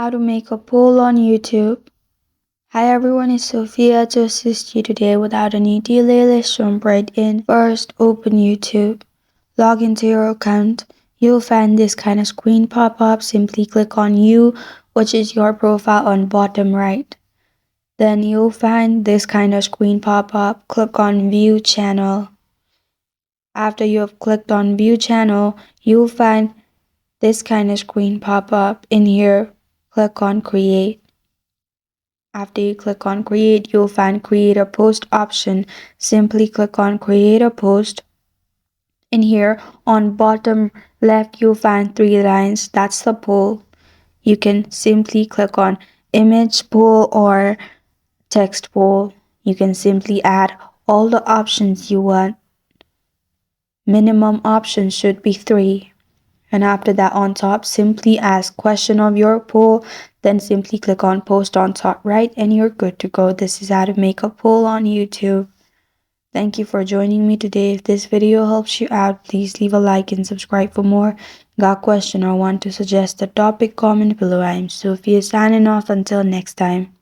How to make a poll on YouTube. Hi everyone, it's Sophia to assist you today without any delay. Let's jump right in. First, open YouTube. Log into your account. You'll find this kind of screen pop up. Simply click on You, which is your profile on bottom right. Then you'll find this kind of screen pop up. Click on View Channel. After you have clicked on View Channel, you'll find this kind of screen pop up. In here, click on Create. After you click on Create, you'll find Create a Post option. Simply click on Create a Post. In here, on bottom left, you'll find 3 lines. That's the poll. You can simply click on Image Poll or Text Poll. You can simply add all the options you want. Minimum options should be 3. And after that, on top, simply ask question of your poll, then simply click on post on top right and you're good to go. This is how to make a poll on YouTube. Thank you for joining me today. If this video helps you out, please leave a like and subscribe for more. Got a question or want to suggest a topic, comment below. I'm Sophia signing off until next time.